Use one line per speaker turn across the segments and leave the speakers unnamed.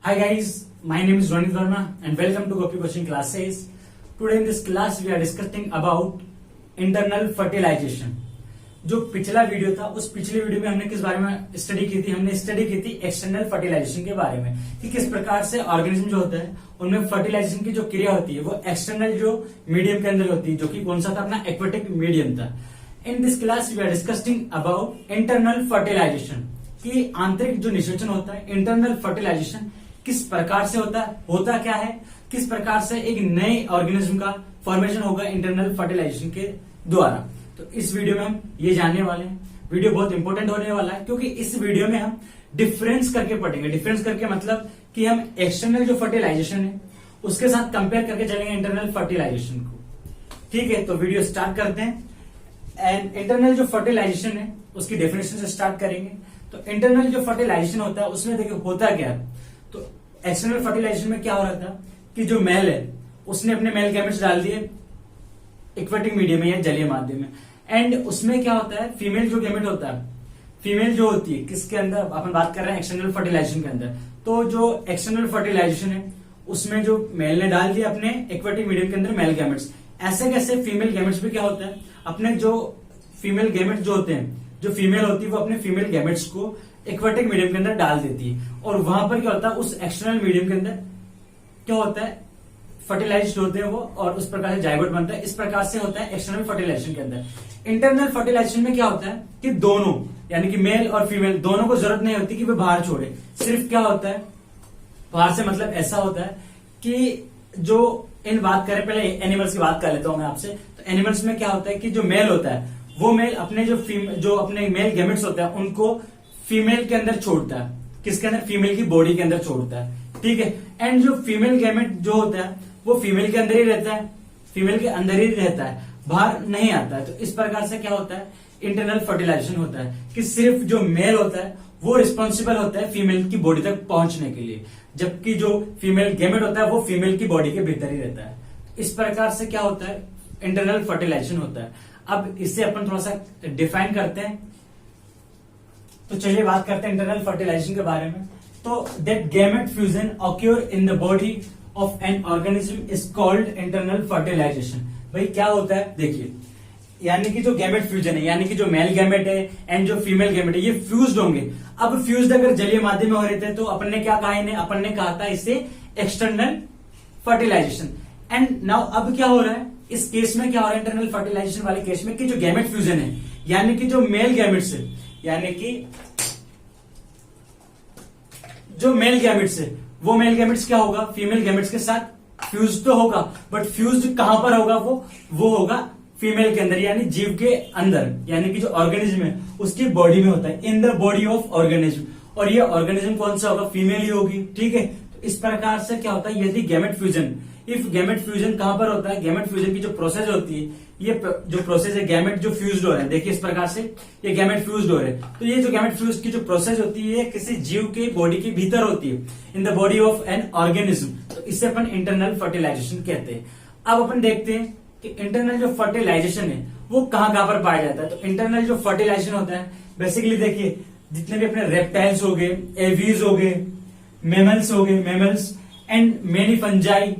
Hi guys, my name is Ronit Verma and welcome to Gopi Coaching Classes. Today in this class we are discussing about internal fertilization. जो पिछला video था उस पिछले video में हमने किस बारे में स्टडी की थी? हमने स्टडी की थी एक्सटर्नल फर्टिलाइजेशन के बारे में कि किस प्रकार से ऑर्गेनिज्म जो होता है उनमें फर्टिलाइजेशन की जो क्रिया होती है वो एक्सटर्नल जो मीडियम के अंदर होती है, जो कि कौन सा था? अपना एक्वेटिक मीडियम था. In this class we are discussing about internal fertilisation कि आंतरिक जो निषेचन होता है, इंटरनल फर्टिलाइजेशन किस प्रकार से होता क्या है, किस प्रकार से एक नए ऑर्गेनिज्म का फॉर्मेशन होगा इंटरनल फर्टिलाइजेशन के द्वारा. तो इस वीडियो में हम ये जानने वाले हैं. वीडियो बहुत इंपॉर्टेंट होने वाला है क्योंकि इस वीडियो में हम डिफरेंस करके पढ़ेंगे. डिफरेंस करके मतलब कि हम एक्सटर्नल जो फर्टिलाइजेशन है उसके साथ कंपेयर करके चलेंगे इंटरनल फर्टिलाइजेशन को. ठीक है, तो वीडियो स्टार्ट करते हैं. एंड इंटरनल जो फर्टिलाइजेशन है उसकी डेफिनेशन से स्टार्ट करेंगे. तो इंटरनल जो फर्टिलाइजेशन होता है उसमें देखिए होता क्या है. तो एक्सटर्नल फर्टिलाइजेशन में क्या हो रहा था कि जो मेल है उसने अपने मेल गैमेट्स डाल दिए एक्वेटिक मीडियम में या जलीय माध्यम में. एंड उसमें क्या होता है, फीमेल जो गैमेट होता है, फीमेल जो होती है किसके अंदर अपन बात कर रहे हैं? एक्सटर्नल फर्टिलाइजेशन के अंदर. तो जो एक्सटर्नल फर्टिलाइजेशन है उसमें जो मेल ने डाल दिया अपने एक्वेटिक मीडियम के अंदर मेल गैमेट्स. ऐसे कैसे फीमेल गैमेट्स भी क्या होता है, अपने जो फीमेल गैमेट्स जो होते हैं, जो फीमेल होती है वो अपने फीमेल गैमेट्स को एक्वेटिक मीडियम के अंदर डाल देती है. और वहां पर क्या होता है, उस एक्सटर्नल मीडियम के अंदर क्या होता है, फर्टिलाइज्ड होते हैं वो और उस प्रकार से जाइगोट बनता है. इस प्रकार से होता है एक्सटर्नल फर्टिलाइजेशन के अंदर. इंटरनल फर्टिलाइजेशन में क्या होता है कि दोनों यानी कि मेल और फीमेल दोनों को जरूरत नहीं होती कि वे बाहर छोड़े. सिर्फ क्या होता है बाहर से, मतलब ऐसा होता है कि जो इन बात करें, पहले एनिमल्स की बात कर लेता हूं मैं आपसे. तो एनिमल्स में क्या होता है कि जो मेल होता है वो मेल अपने जो अपने मेल गैमेट्स होते हैं उनको फीमेल के अंदर छोड़ता है. किसके अंदर? फीमेल की बॉडी के अंदर छोड़ता है. ठीक है. एंड जो फीमेल गैमेट जो होता है वो फीमेल के अंदर ही रहता है, फीमेल के अंदर ही रहता है, बाहर नहीं आता है. तो इस प्रकार से क्या होता है, इंटरनल फर्टिलाइजेशन होता है कि सिर्फ जो मेल होता है वो रिस्पॉन्सिबल होता है फीमेल की बॉडी तक पहुंचने के लिए, जबकि जो फीमेल गैमेट होता है वो फीमेल की बॉडी के भीतर ही रहता है. इस प्रकार से क्या होता है, इंटरनल फर्टिलाइजेशन होता है. अब इससे अपन थोड़ा सा डिफाइन करते हैं. तो चलिए बात करते हैं इंटरनल फर्टिलाइजेशन के बारे में. तो that gamete fusion occur in the body of an organism is called internal fertilisation. भाई क्या होता है, देखिए, यानी कि जो गैमेट फ्यूजन है, यानी कि जो मेल गैमेट है एंड जो फीमेल गैमेट है ये फ्यूज्ड होंगे. अब फ्यूज्ड अगर जलीय माध्यम में हो रहे थे तो अपन ने क्या कहा इन्हें? अपन ने कहा था इसे एक्सटर्नल फर्टिलाइजेशन. एंड नाउ अब क्या हो रहा है इस केस में, क्या हो रहा है इंटरनल फर्टिलाइजेशन वाले केस में कि जो गैमेट फ्यूजन है यानी कि जो मेल गैमेट्स है, यानी कि जो मेल गैमेट्स है वो मेल गैमेट्स क्या होगा, फीमेल गैमेट्स के साथ फ्यूज तो होगा, बट फ्यूज कहां पर होगा? वो होगा फीमेल के अंदर, यानी जीव के अंदर, यानी कि जो ऑर्गेनिज्म है उसकी बॉडी में होता है, इन द बॉडी ऑफ ऑर्गेनिज्म. और ये ऑर्गेनिज्म कौन सा होगा? फीमेल ही होगी. ठीक है. तो इस प्रकार से क्या होता है, यदि gamete fusion, if gamete fusion कहां पर होता है, गैमेट फ्यूजन की जो प्रोसेस होती है, ये जो प्रोसेस है गैमेट जो फ्यूज्ड हो रहे हैं, देखिए इस प्रकार से ये गैमेट फ्यूज्ड हो रहे हैं. तो ये जो गैमेट फ्यूज की जो प्रोसेस होती है किसी जीव के बॉडी के भीतर होती है, इन the body of an organism. तो इससे अपन इंटरनल फर्टिलाइजेशन कहते हैं. अब अपन देखते हैं कि इंटरनल जो फर्टिलाइजेशन है वो कहां कहां पर पाया जाता है. तो इंटरनल जो फर्टिलाइजेशन होता है बेसिकली देखिए जितने भी अपने रेप्टाइल्स हो गए, एवीज हो गए, mammals and many fungi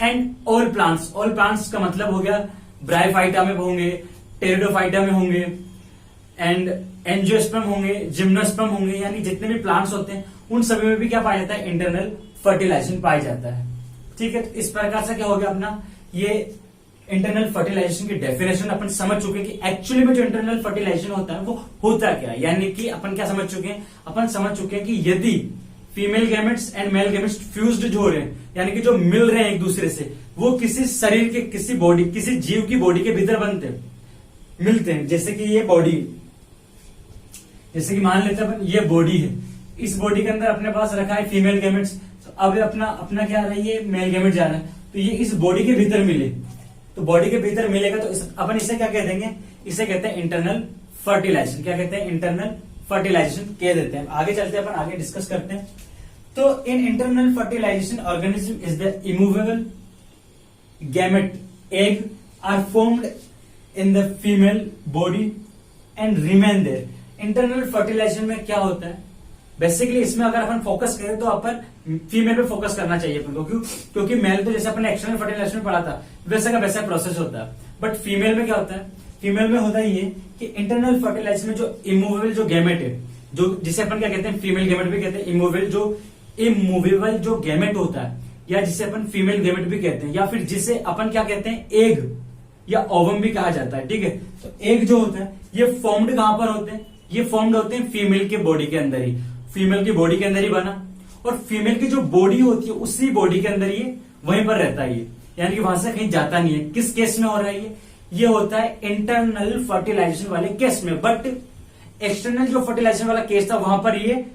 and all plants. All plants का मतलब हो गया ब्रायोफाइटा में होंगे, टेरिडोफाइटा में होंगे एंड एंजियोस्पर्म होंगे, जिम्नोस्पर्म होंगे, यानी जितने भी प्लांट्स होते हैं उन सभी में भी क्या पाया जाता है, इंटरनल फर्टिलाइजेशन पाया जाता है. ठीक है. तो इस प्रकार से क्या हो गया अपना ये इंटरनल फर्टिलाइजेशन की डेफिनेशन अपन समझ चुके हैं कि एक्चुअली में जो इंटरनल फर्टिलाइजेशन होता है वो होता क्या है. यानी कि अपन क्या समझ चुके हैं, अपन समझ चुके हैं कि यदि female gametes and male gametes fused जो हो रहे हैं, यानी कि जो मिल रहे हैं एक दूसरे से, वो किसी शरीर के किसी जीव की बॉडी के भीतर बनते हैं, मिलते हैं. जैसे कि ये बॉडी, जैसे कि मान लेते हैं ये बॉडी है, इस बॉडी के अंदर अपने पास रखा है फीमेल गैमेट्स. तो अब अपना क्या आ रहा है, ये मेल गैमेट जा रहा है. तो ये इस बॉडी के भीतर मिले, तो बॉडी के भीतर मिलेगा तो अपन इसे क्या कह देंगे, इसे कहते हैं इंटरनल फर्टिलाइजेशन. क्या कहते हैं? इंटरनल फर्टिलाइजेशन कह देते हैं. आगे चलते हैं, अपन आगे डिस्कस करते हैं. तो in internal fertilization organism is the immovable gamete egg are formed in the female body and remain there. Internal fertilization में क्या होता है बेसिकली इसमें अगर अपन फोकस करें तो अपन फीमेल पे फोकस करना चाहिए अपन को, क्यों? क्योंकि मेल तो जैसे अपन एक्सटर्नल फर्टिलाइजेशन में पढ़ा था वैसा का वैसा प्रोसेस होता है, बट फीमेल में क्या होता है? फीमेल में होता ही है कि इंटरनल फर्टिलाइजेशन में जो इमूवेबल जो गैमेट है, जो जिसे अपन क्या कहते हैं, फीमेल गैमेट भी कहते हैं, इमूवेबल जो गैमेट होता है, या जिसे अपन फीमेल गैमेट भी कहते हैं, या फिर जिसे अपन क्या कहते हैं, एग या ओवम भी कहा जाता है। ठीक है, तो एग जो होता है ये फॉर्म्ड कहां पर होते हैं? ये फॉर्म्ड होते हैं फीमेल के बॉडी के अंदर ही, फीमेल की बॉडी के अंदर ही बना, और फीमेल की जो बॉडी होती है उसी बॉडी के अंदर ये वहीं पर रहता है, यानी कि वहां से कहीं जाता नहीं है। किस केस में हो रहा है ये होता है इंटरनल फर्टिलाइजेशन वाले केस में, बट एक्सटर्नल जो फर्टिलाइजेशन वाला केस था वहां पर ये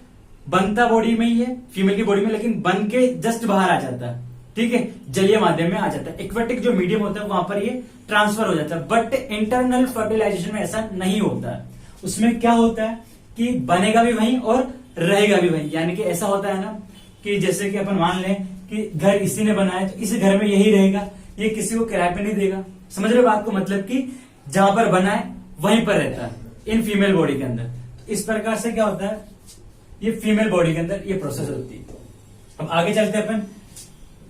बनता बॉडी में ही है, फीमेल की बॉडी में, लेकिन बन के जस्ट बाहर आ जाता है। ठीक है, जलीय माध्यम में आ जाता है, एक्वेटिक जो मीडियम होता है वहां पर ये ट्रांसफर हो जाता है। बट इंटरनल फर्टिलाइजेशन में ऐसा नहीं होता है। उसमें क्या होता है कि बनेगा भी वहीं और रहेगा भी वहीं, यानी कि ऐसा होता है ना कि जैसे कि अपन मान लें कि घर इसी ने बनाया तो इस घर में यही रहेगा, ये किसी को किराए पे नहीं देगा। समझ रहे बात को? मतलब कि जहां पर बना है वहीं पर रहता है इन फीमेल बॉडी के अंदर। इस प्रकार से क्या होता है, ये फीमेल बॉडी के अंदर ये प्रोसेस होती है। अब आगे चलते हैं अपन।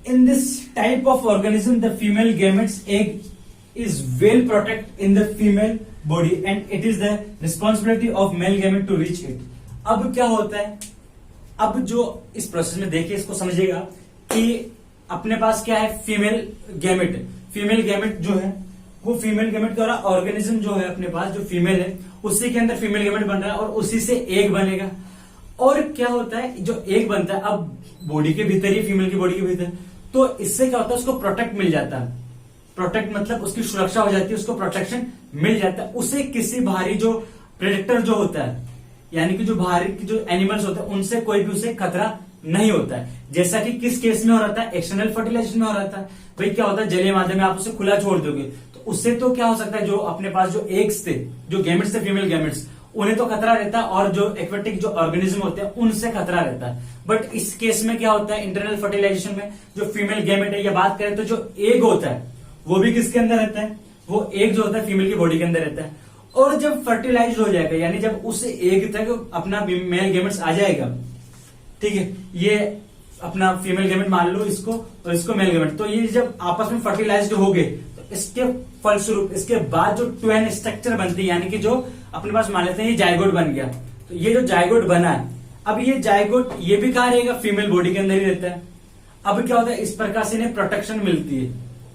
In this type of organism the female gametes egg is well protect in the female body and it is the responsibility of male gamete to reach it. अब क्या होता है, अब जो इस प्रोसेस में देखिए, इसको समझिएगा कि अपने पास क्या है, फीमेल गैमेट। फीमेल गैमेट जो है वो फीमेल गैमेट द्वारा ऑर्गेनिज्म जो है अपने पास जो फीमेल है उसी के अंदर फीमेल गैमेट बन रहा है और उसी से एग बनेगा। और क्या होता है, जो एग बनता है अब बॉडी के भीतर ही, फीमेल की बॉडी के भीतर, तो इससे क्या होता है, उसको प्रोटेक्ट मिल जाता है। प्रोटेक्ट मतलब उसकी सुरक्षा हो जाती है, उसको प्रोटेक्शन मिल जाता है। उसे किसी बाहरी जो प्रेडेटर जो होता है, यानी कि जो बाहरी की जो एनिमल्स होते हैं उनसे कोई भी उसे खतरा नहीं होता है। जैसा कि किस केस में हो रहा था, एक्सटर्नल फर्टिलाइजेशन में हो रहा था। भाई क्या होता है, जलीय माध्यम में आप उसे खुला छोड़ दोगे तो उससे तो क्या हो सकता है, जो अपने पास जो एग्स थे, जो गैमेट्स थे, फीमेल गैमेट्स, उन्हें तो खतरा रहता है, और जो एक्वेटिक जो ऑर्गेनिज्म होते हैं उनसे खतरा रहता है। बट इस केस में क्या होता है, इंटरनल फर्टिलाइजेशन में जो फीमेल गैमेट है, या बात करें तो जो एग होता है वो भी किसके अंदर रहता है, वो एग जो होता है फीमेल की बॉडी के अंदर रहता है। और जब फर्टिलाइज हो जाएगा, यानी जब उस एग तक अपना मेल गैमेट्स आ जाएगा, ठीक है, ये अपना फीमेल गैमेट मान लो इसको और इसको मेल गैमेट, तो ये जब आपस में फर्टिलाइज्ड हो गए तो इसके फलस्वरूप इसके बाद जो ट्वेन स्ट्रक्चर बनती है, यानी कि जो अपने पास मान लेते हैं ये जाइगोट बन गया, तो ये जो जाइगोट बना है, अब ये जाइगोट ये भी कहां रहेगा, फीमेल बॉडी के अंदर ही रहता है। अब क्या होता है, इस प्रकार से इन्हें प्रोटेक्शन मिलती है।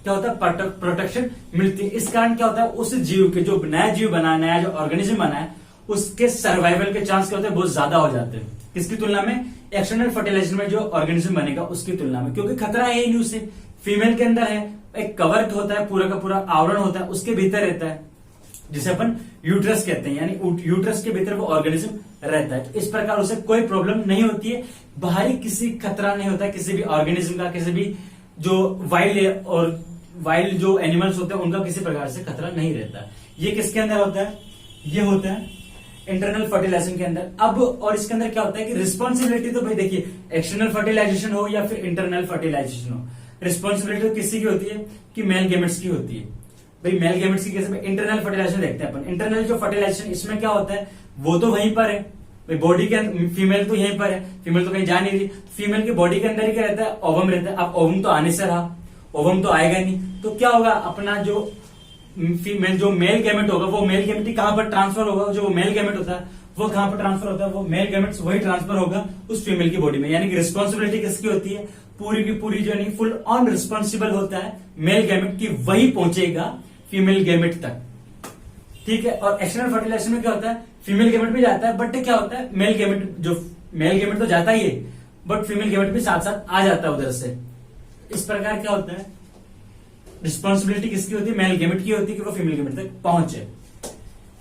क्या होता है, प्रोटेक्शन मिलती है। इस कारण क्या होता है, उस जीव के जो नया जीव बना, नया जो ऑर्गेनिज्म बना है, उसके सर्वाइवल के चांस क्या होते हैं, बहुत ज्यादा हो जाते हैं। किसकी तुलना में, एक्सटर्नल फर्टिलाइजेशन में जो ऑर्गेनिज्म बनेगा उसकी तुलना में, क्योंकि खतरा है ही नहीं उसे, फीमेल के अंदर है, एक कवर होता है, पूरा का पूरा आवरण होता है, उसके भीतर रहता है, जिसे अपन यूट्रस कहते हैं, यानी यूट्रस के भीतर वो ऑर्गेनिज्म रहता है। इस प्रकार उसे कोई प्रॉब्लम नहीं होती है, बाहरी किसी खतरा नहीं होता है किसी भी ऑर्गेनिज्म का, किसी भी जो वाइल्ड जो एनिमल्स होते हैं उनका किसी प्रकार से खतरा नहीं रहता। ये किसके अंदर होता है, ये होता है इंटरनल फर्टिलाइजेशन के अंदर। अब और इसके अंदर क्या होता है कि रिस्पॉन्सिबिलिटी, तो भाई देखिए एक्सटर्नल फर्टिलाइजेशन हो या फिर इंटरनल फर्टिलाइजेशन हो, रिस्पॉन्सिबिलिटी तो किसी की होती है कि मेल गैमेट्स की होती है। भाई मेल गैमेट्स की केस में इंटरनल फर्टिलाइजेशन देखते हैं अपन। इंटरनल जो फर्टिलाइजेशन, इसमें क्या होता है, वो तो वहीं पर है, भाई बॉडी के अंदर, फीमेल तो यहीं पर है, फीमेल तो कहीं जा नहीं रही, फीमेल की बॉडी के अंदर ही क्या रहता है, ओवम रहता है। अब ओवम तो आने से रहा, ओवम तो आएगा नहीं, तो क्या होगा, अपना जो फीमेल जो मेल गैमेट होगा वो मेल गैमेट कहां पर ट्रांसफर होगा, जो मेल गैमेट होता है वो कहां पर ट्रांसफर होता है, वो मेल गैमेट्स वही ट्रांसफर होगा उस फीमेल की बॉडी में। यानी कि रिस्पॉन्सिबिलिटी किसकी होती है, पूरी की पूरी जो नहीं फुल ऑन रिस्पॉन्सिबल होता है मेल गैमेट की, वही पहुंचेगा फीमेल गैमेट तक। ठीक है, और एक्सटर्नल फर्टिलाइजेशन में क्या होता है, फीमेल गैमेट भी जाता है, बट क्या होता है, मेल गैमेट तो जाता ही है, बट फीमेल गैमेट भी साथ साथ आ जाता है उधर से। इस प्रकार क्या होता है, रिस्पॉन्सिबिलिटी किसकी होती है, मेल गैमेट की होती है कि वो फीमेल गैमेट तक पहुंचे।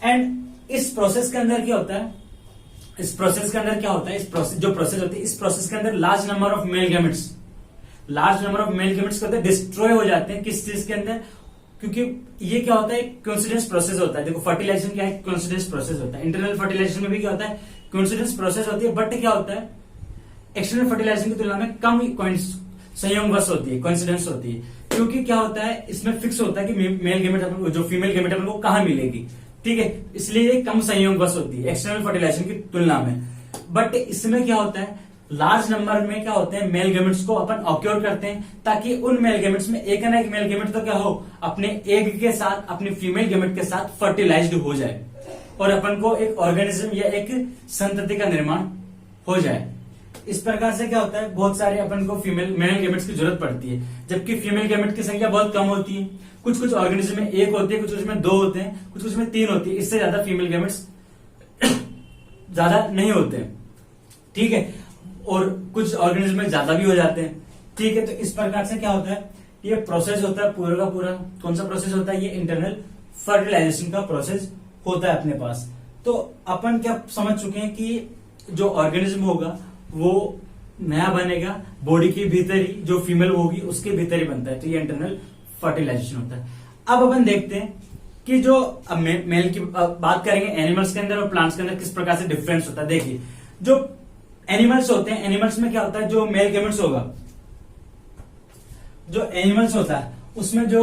एंड इस प्रोसेस के अंदर क्या होता है, इस प्रोसेस के अंदर क्या होता है, इस प्रोसेस जो प्रोसेस होती है, इस प्रोसेस के अंदर large number of male gametes करते हैं, डिस्ट्रॉय हो जाते हैं। किस चीज के अंदर, क्योंकि ये क्या होता है, कोइंसिडेंस प्रोसेस होता है। देखो फर्टिलाइजेशन क्या है, कोइंसिडेंस प्रोसेस होता है। इंटरनल फर्टिलाइजेशन में भी क्या होता है, कोइंसिडेंस प्रोसेस होती है, बट क्या होता है, एक्सटर्नल फर्टिलाइजेशन की तुलना में कम संयोगवश होती है, कोइंसिडेंस होती है। क्योंकि क्या होता है, इसमें फिक्स होता है कि मेल गैमेट जो फीमेल गैमेट है वो कहां मिलेगी। ठीक है, इसलिए ये कम संयोगवश होती है एक्सटर्नल फर्टिलाइजेशन की तुलना में। बट इसमें क्या होता है, लार्ज नंबर में क्या होते हैं, मेल गैमेट्स को अपन ऑक्योर करते हैं, ताकि उन मेल गैमेट्स में एक ना एक मेल गैमेट तो क्या हो, अपने एग के साथ, अपनी फीमेल गैमेट के साथ फर्टिलाइज्ड हो जाए और अपन को एक ऑर्गेनिज्म या एक संतति का निर्माण हो जाए। इस प्रकार से क्या होता है, बहुत सारे अपन को मेल गैमेट्स की जरूरत पड़ती है, जबकि फीमेल गैमेट की संख्या बहुत कम होती है। कुछ कुछ ऑर्गेनिज्म में एक होती है, कुछ कुछ में दो होते हैं, कुछ कुछ में तीन होती है, इससे ज्यादा फीमेल गैमेट्स ज्यादा नहीं होते हैं, ठीक है। और कुछ ऑर्गेनिज्म में ज्यादा भी हो जाते हैं, ठीक है। तो इस प्रकार से क्या होता है, ये प्रोसेस होता है पूरा का पूरा। कौन सा प्रोसेस होता है, ये इंटरनल फर्टिलाइजेशन का प्रोसेस होता है अपने पास। तो अपन क्या समझ चुके हैं कि जो ऑर्गेनिज्म होगा वो नया बनेगा, बॉडी के भीतर ही, जो फीमेल होगी उसके भीतर ही बनता है, तो ये इंटरनल फर्टिलाइजेशन होता है। अब अपन देखते हैं कि जो मेल की बात करेंगे एनिमल्स के अंदर और प्लांट्स के अंदर किस प्रकार से डिफरेंस होता है। देखिए, जो एनिमल्स होते हैं, एनिमल्स में क्या होता है, जो मेल गैमेट्स होगा, जो एनिमल्स होता है उसमें जो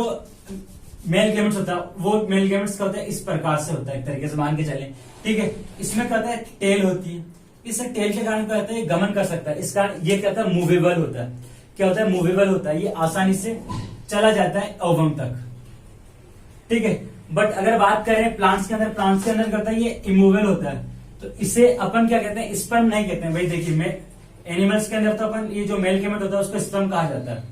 मेल गैमेट्स होता है, वो मेल गैमेट्स का होता है इस प्रकार से होता है, एक तरीके से मान के चले, ठीक है। इसमें क्या होता है, टेल होती है, इस टेल के कारण क्या होता है, ये गमन कर सकता है, इस कारण ये क्या होता है, मूवेबल होता है। क्या होता है, मूवेबल होता है, ये आसानी से चला जाता है ओवम तक, ठीक है। बट अगर बात करें प्लांट्स के अंदर, प्लांट्स के अंदर करता है ये इमूवेबल होता है, तो इसे अपन क्या कहते हैं, स्पर्म नहीं कहते हैं भाई। देखिए, एनिमल्स के अंदर तो अपन ये जो मेल गैमेट होता है उसको स्पर्म कहा जाता है।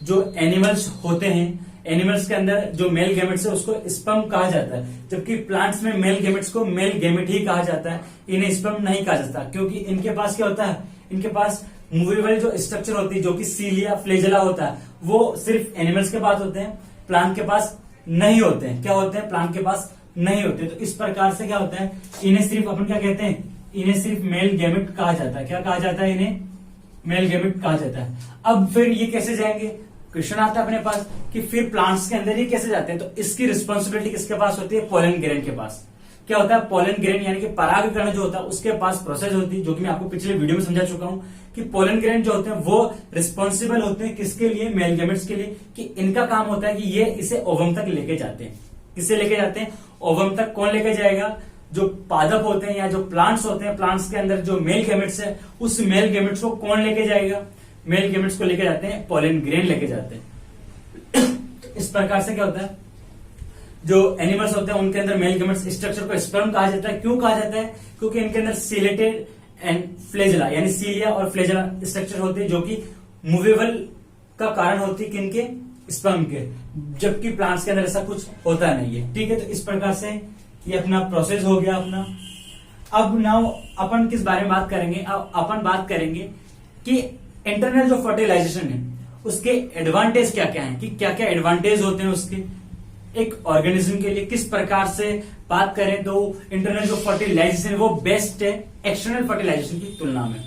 जो एनिमल्स होते हैं, एनिमल्स के अंदर जो मेल गैमेट्स है उसको स्पर्म कहा जाता है, जबकि प्लांट्स में मेल गैमेट्स को मेल गैमेट ही कहा जाता है, इन्हें स्पर्म नहीं कहा जाता, क्योंकि इनके पास क्या होता है, इनके पास मूवेबल जो स्ट्रक्चर होती है, जो कि सीलिया फ्लेजेला होता है, वो सिर्फ एनिमल्स के पास होते हैं, प्लांट के पास नहीं होते हैं। क्या होते हैं, प्लांट के पास नहीं होते। तो इस प्रकार से क्या होता है, इन्हें सिर्फ अपन क्या कहते हैं, इन्हें सिर्फ मेल गैमेट कहा जाता है। क्या कहा जाता है, इन्हें मेल गैमेट कहा जाता है। अब फिर ये कैसे जाएंगे, क्वेश्चन आता है अपने पास कि फिर प्लांट्स के अंदर ये कैसे जाते हैं। तो इसकी रिस्पॉन्सिबिलिटी किसके पास होती है, पोलन ग्रेन के पास। क्या होता है, पोलन ग्रेन यानी कि परागकण जो होता है उसके पास प्रोसेस होती है, जो कि मैं आपको पिछले वीडियो में समझा चुका हूं कि पोलन ग्रेन जो होते हैं वो रिस्पॉन्सिबल होते हैं किसके लिए, मेल गैमेट्स के लिए, कि इनका काम होता है कि ये इसे ओवम तक लेके जाते हैं। किससे लेके जाते हैं, ओवम तक। कौन लेके जाएगा, जो पादप होते हैं या जो प्लांट्स होते हैं, प्लांट्स के अंदर जो मेल गैमेट्स है, उस मेल गैमेट्स को कौन लेके जाएगा, मेल गैमेट्स को लेके जाते हैं पोलन ग्रेन लेके जाते हैं। इस प्रकार से क्या होता है, जो एनिमल्स होते हैं उनके अंदर मेल गैमेट्स स्ट्रक्चर को स्पर्म कहा जाता है। क्यों कहा जाता है, क्योंकि इनके अंदर सिलेटेड एंड फ्लेजला यानी सीलिया और फ्लेजला स्ट्रक्चर होते हैं, जो कि मूवेबल का कारण होती है किनके, स्पर्म के, जबकि प्लांट्स के अंदर ऐसा कुछ होता नहीं है, ठीक है। तो इस प्रकार से ये अपना प्रोसेस हो गया अपना। अब नाउ अपन किस बारे में बात करेंगे, अब अपन बात करेंगे कि इंटरनल जो फर्टिलाइजेशन है उसके एडवांटेज क्या क्या हैं, कि क्या क्या एडवांटेज होते हैं उसके एक ऑर्गेनिज्म के लिए। किस प्रकार से बात करें तो इंटरनल जो फर्टिलाइजेशन है वो बेस्ट है एक्सटर्नल फर्टिलाइजेशन की तुलना में,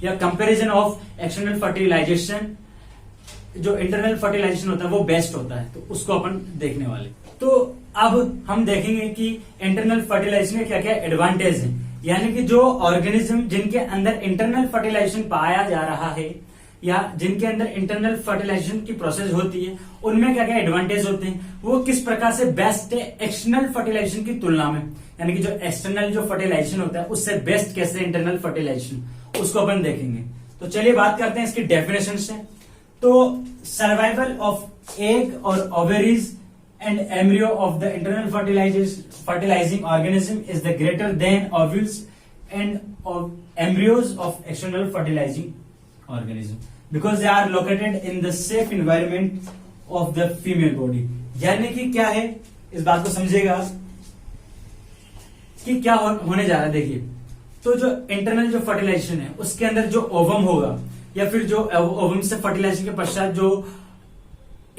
या कंपैरिजन ऑफ एक्सटर्नल फर्टिलाइजेशन, जो इंटरनल फर्टिलाइजेशन होता है वो बेस्ट होता है, तो उसको अपन देखने वाले। तो अब हम देखेंगे कि इंटरनल फर्टिलाइजेशन के क्या क्या एडवांटेज है, यानी कि जो ऑर्गेनिज्म जिनके अंदर इंटरनल फर्टिलाइजेशन पाया जा रहा है या जिनके अंदर इंटरनल फर्टिलाइजेशन की प्रोसेस होती है, उनमें क्या क्या एडवांटेज होते हैं, वो किस प्रकार से बेस्ट है एक्सटर्नल फर्टिलाइजेशन की तुलना में। यानी कि जो एक्सटर्नल जो फर्टिलाइजेशन होता है उससे बेस्ट कैसे इंटरनल फर्टिलाइजेशन, उसको अपन देखेंगे। तो चलिए बात करते हैं इसकी डेफिनेशन से। तो सर्वाइवल ऑफ एग और ovaries and embryo of the internal fertilizing organism is the greater than ovules and of embryos of external fertilizing organism because they are located in the safe environment of the female body। यानी कि क्या है, इस बात को समझेगा कि क्या होने जा रहा है। देखिए, तो जो इंटरनल जो फर्टिलाइजेशन है उसके अंदर जो ओवम होगा या फिर जो ओवम से फर्टिलाइजेशन के पश्चात जो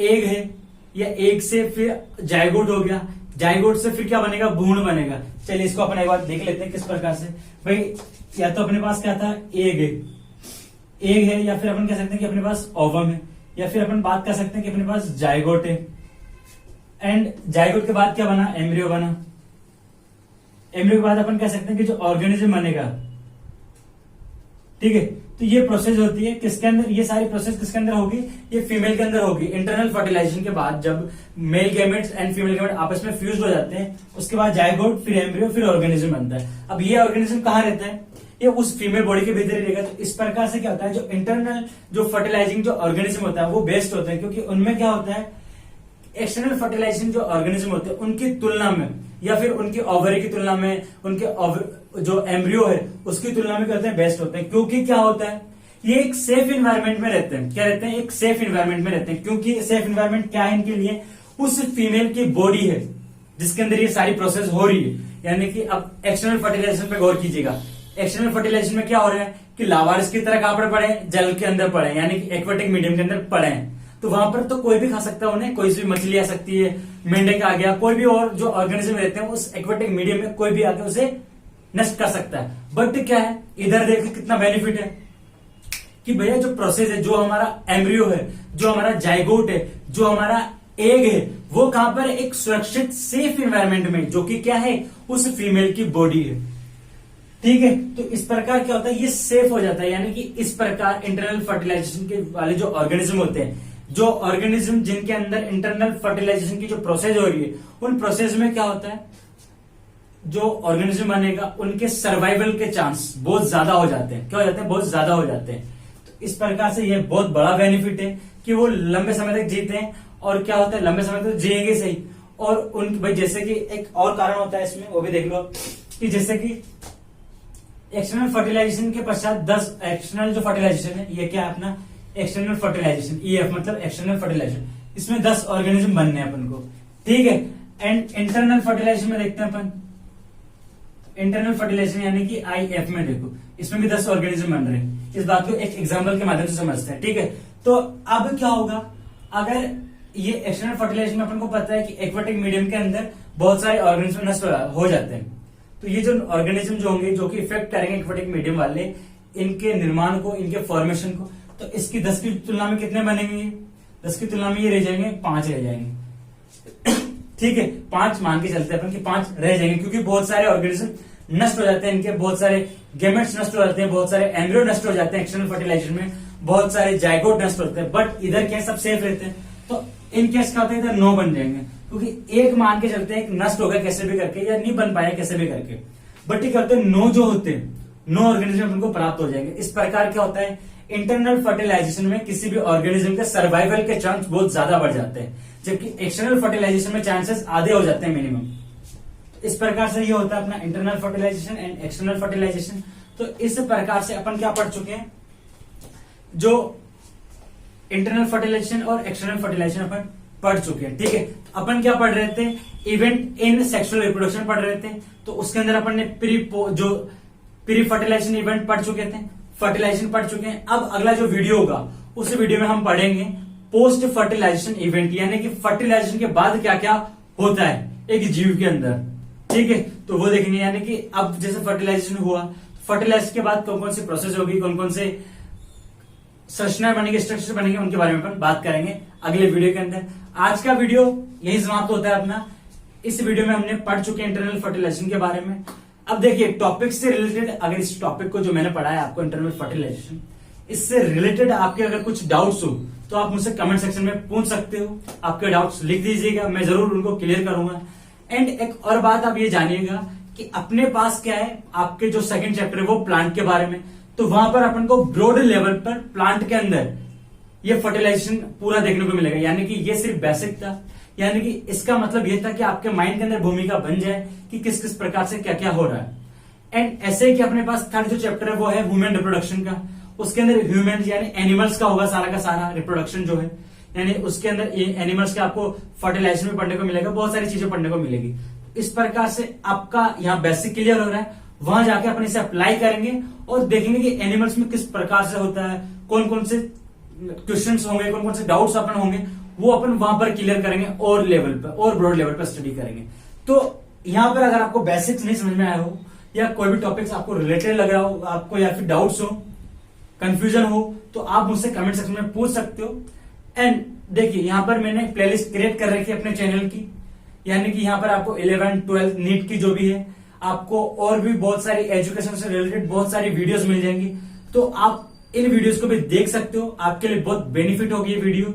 एग है या एग से फिर जायगोट हो गया, जायगोट से फिर क्या बनेगा, भ्रूण बनेगा। चलिए इसको अपन एक बार देख लेते हैं किस प्रकार से। भाई या तो अपने पास क्या था, एग है या फिर अपन कह सकते हैं कि अपने पास ओवम है, या फिर अपन बात कर सकते हैं कि अपने पास जायगोट है। एंड जायगोट के बाद क्या बना, एम्ब्रियो बना। एम्ब्रियो के बाद अपन कह सकते हैं कि जो ऑर्गेनिज्म बनेगा, ठीक है। तो ये प्रोसेस होती है किसके अंदर, ये सारी प्रोसेस किसके अंदर होगी, ये फीमेल के अंदर होगी। इंटरनल फर्टिलाइजेशन के बाद जब male gametes and female gamete आपस में फ्यूज हो जाते हैं, उसके बाद जायगोट, फिर एम्ब्रियो, फिर ऑर्गेनिज्म बनता है। अब ये ऑर्गेनिज्म कहाँ रहता है, ये उस फीमेल बॉडी के भीतर ही रहेगा। तो इस प्रकार से क्या होता है, जो इंटरनल जो फर्टिलाइजिंग जो ऑर्गेनिज्म होता है वो बेस्ट होता है, क्योंकि उनमें क्या होता है, एक्सटर्नल फर्टिलाइजिंग जो ऑर्गेनिज्म होते हैं उनकी तुलना में या फिर उनकी ओवरी की तुलना में, उनके जो एम्ब्रियो है उसकी तुलना में कहते हैं बेस्ट होते हैं। क्योंकि क्या होता है, ये एक सेफ इन्वायरमेंट में रहते हैं। क्या रहते हैं, एक सेफ इन्वायरमेंट में रहते हैं। क्योंकि सेफ इन्वायरमेंट क्या है इनके लिए, उस फीमेल की बॉडी है जिसके अंदर ये सारी प्रोसेस हो रही है। यानी कि अब एक्सटर्नल फर्टिलाइजेशन पे गौर कीजिएगा। एक्सटर्नल फर्टिलाइजेशन में क्या हो रहा है कि लावारिस की तरह कहां पर पड़े, जल के अंदर पड़े, यानी कि एक्वेटिक मीडियम के अंदर पड़े हैं। तो वहां पर तो कोई भी खा सकता है उन्हें, कोई भी मछली आ सकती है, मेंढक आ गया, कोई भी और जो ऑर्गेनिज्म रहते हैं उस एक्वेटिक मीडियम में कोई भी आके उसे नष्ट कर सकता है। बट क्या है, इधर देखिए कितना बेनिफिट है कि भैया जो प्रोसेस है, जो हमारा एम्ब्रियो है, जो हमारा जाइगोट है, जो हमारा एग है, वो कहां पर, एक सुरक्षित सेफ इन्वायरमेंट में, जो कि क्या है, उस फीमेल की बॉडी है। ठीक है, तो इस प्रकार क्या होता है, ये सेफ हो जाता है। यानी कि इस प्रकार इंटरनल फर्टिलाइजेशन के वाले जो ऑर्गेनिज्म होते हैं, जो ऑर्गेनिज्म जिनके अंदर इंटरनल फर्टिलाइजेशन की जो प्रोसेस हो रही है, उन प्रोसेस में क्या होता है, जो ऑर्गेनिज्म बनेगा उनके सर्वाइवल के चांस बहुत ज्यादा हो जाते हैं। क्या हो जाते हैं, बहुत ज्यादा हो जाते हैं। तो इस प्रकार से यह बहुत बड़ा बेनिफिट है कि वो लंबे समय तक जीते हैं। और क्या होता है, लंबे समय तक जिएंगे सही। और उन भाई जैसे कि एक और कारण होता है इसमें, वो भी देख लो कि जैसे कि एक्सटर्नल फर्टिलाइजेशन के पश्चात 10 एक्सटर्नल जो फर्टिलाइजेशन है, ये क्या है अपना एक्सटर्नल फर्टिलाइजेशन, EF मतलब एक्सटर्नल फर्टिलाइजेशन, इसमें 10 ऑर्गेनिज्म बनने हैं अपन को। ठीक है, एंड इंटरनल फर्टिलाइजेशन में देखते हैं अपन, इंटरनल फर्टिलाइजेशन यानी कि IF में देखो, इसमें भी 10 ऑर्गेनिज्म बन रहे हैं। इस बात को एक एग्जाम्पल के माध्यम से समझते हैं। ठीक है, तो अब क्या होगा, अगर ये एक्सटर्नल फर्टिलाइजेशन में अपन को पता है कि एक्वेटिक मीडियम के अंदर बहुत सारे ऑर्गेनिज्म नष्ट हो जाते हैं। तो ये जो ऑर्गेनिज्म जो होंगे, जो कि इफेक्ट करेंगे एक्वेटिक मीडियम वाले, इनके निर्माण को, इनके फॉर्मेशन को, तो इसकी 10 की तुलना में कितने बनेंगे, 10 की तुलना में ये रह जाएंगे, 5 रह जाएंगे। ठीक है, 5 मान के चलते हैं अपन कि 5 रह जाएंगे, क्योंकि बहुत सारे ऑर्गेनिज्म नष्ट हो जाते हैं, इनके बहुत सारे गेमेट्स नष्ट हो जाते हैं, बहुत सारे एम्ब्रियो नष्ट हो जाते हैं एक्सटर्नल फर्टिलाइजेशन में, बहुत सारे जाइगोट नष्ट होते हैं। बट इधर क्या सब सेफ रहते हैं। तो इन केस क्या होता है, इधर 9 बन जाएंगे, क्योंकि एक मान के चलते हैं नष्ट हो गया कैसे भी करके, या नहीं बन पाया कैसे भी करके। बट क्या होते हैं, 9 जो होते हैं, 9 ऑर्गेनिज्म उनको प्राप्त हो जाएंगे। इस प्रकार क्या होता है, इंटरनल फर्टिलाइजेशन में किसी भी ऑर्गेनिज्म के सर्वाइवल के चांस बहुत ज्यादा बढ़ जाते हैं, जबकि एक्सटर्नल फर्टिलाइजेशन में चांसेस आधे हो जाते हैं मिनिमम। इस प्रकार से ये होता है अपना internal fertilization and external fertilization. तो इस प्रकार से अपन क्या पढ़ चुके हैं, जो इंटरनल फर्टिलाइजेशन और एक्सटर्नल फर्टिलाइजेशन अपन पढ़ चुके हैं। ठीक है, तो अपन क्या पढ़ रहे थे, इवेंट इन सेक्सुअल रिप्रोडक्शन पढ़ रहे थे। तो उसके अंदर अपन ने प्री फर्टिलाइजेशन इवेंट पढ़ चुके थे, फर्टिलाइजेशन पढ़ चुके हैं। अब अगला जो वीडियो होगा उस वीडियो में हम पढ़ेंगे पोस्ट फर्टिलाइजेशन इवेंट, यानी कि फर्टिलाइजेशन के बाद क्या क्या होता है एक जीव के अंदर। ठीक है, तो वो देखेंगे, यानी कि अब जैसे फर्टिलाइजेशन हुआ, फर्टिलाइजेशन के बाद कौन कौन सी प्रोसेस होगी, कौन कौन से संरचना बनेंगे, स्ट्रक्चर बनेंगे, उनके बारे में अपन बात करेंगे अगले वीडियो के अंदर। आज का वीडियो यही समाप्त होता है अपना। इस वीडियो में हमने पढ़ चुके हैं इंटरनल फर्टिलाइजेशन के बारे में। अब देखिए टॉपिक से रिलेटेड, अगर इस टॉपिक को जो मैंने पढ़ाया आपको इंटरनल फर्टिलाइजेशन, इससे रिलेटेड आपके अगर कुछ डाउट्स हो तो आप मुझसे कमेंट सेक्शन में पूछ सकते हो। आपके डाउट्स लिख दीजिएगा, मैं जरूर उनको क्लियर करूंगा। एंड एक और बात आप ये जानिएगा कि अपने पास क्या है, आपके जो सेकंड चैप्टर है वो प्लांट के बारे में, तो वहां पर अपन को ब्रॉड लेवल पर प्लांट के अंदर ये फर्टिलाइजेशन पूरा देखने को मिलेगा। यानी कि ये सिर्फ बेसिक था, यानी कि इसका मतलब ये था कि आपके माइंड के अंदर भूमिका बन जाए कि किस किस प्रकार से क्या क्या हो रहा है। एंड ऐसे ही कि अपने पास थर्ड जो चैप्टर है वो है ह्यूमन रिप्रोडक्शन का। उसके अंदर ह्यूमन यानी एनिमल्स का होगा सारा का सारा रिप्रोडक्शन जो है, यानी उसके अंदर एनिमल्स के आपको फर्टिलाइजेशन में पढ़ने को मिलेगा, बहुत सारी चीजें पढ़ने को मिलेगी। इस प्रकार से आपका यहाँ बेसिक क्लियर हो रहा है। वहां जाके अपन इसे अप्लाई करेंगे और देखेंगे कि एनिमल्स में किस प्रकार से होता है, कौन कौन से क्वेश्चंस होंगे, कौन कौन से डाउट्स अपन होंगे, वो अपन वहां पर क्लियर करेंगे और लेवल पर और ब्रॉड लेवल पर स्टडी करेंगे। तो यहाँ पर अगर आपको बेसिक्स नहीं समझ में आया हो या कोई भी टॉपिक्स आपको रिलेटेड लग रहा हो आपको, या फिर डाउट्स हो, कंफ्यूजन हो, तो आप मुझसे कमेंट सेक्शन में पूछ सकते हो। एंड देखिए यहाँ पर मैंने प्लेलिस्ट क्रिएट कर रखी है अपने चैनल की, यानी कि यहाँ पर आपको 11, 12 नीट की जो भी है, आपको और भी बहुत सारी एजुकेशन से रिलेटेड बहुत सारी वीडियोस मिल जाएंगी। तो आप इन वीडियोस को भी देख सकते हो, आपके लिए बहुत बेनिफिट होगी ये वीडियो।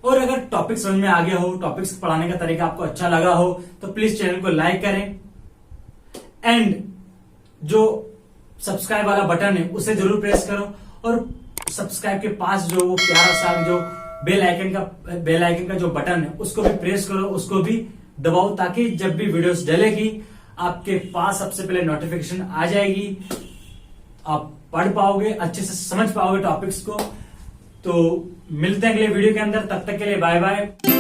और अगर टॉपिक समझ में आ गया हो, टॉपिक्स पढ़ाने का तरीका आपको अच्छा लगा हो, तो प्लीज चैनल को लाइक करें। एंड जो सब्सक्राइब वाला बटन है उसे जरूर प्रेस करो, और सब्सक्राइब के पास जो वो प्यारा सा जो बेल आइकन का जो बटन है उसको भी प्रेस करो, उसको भी दबाओ, ताकि जब भी वीडियोस डलेगी आपके पास सबसे पहले नोटिफिकेशन आ जाएगी, आप पढ़ पाओगे, अच्छे से समझ पाओगे टॉपिक्स को। तो मिलते हैं अगले वीडियो के अंदर, तब तक के लिए बाय बाय।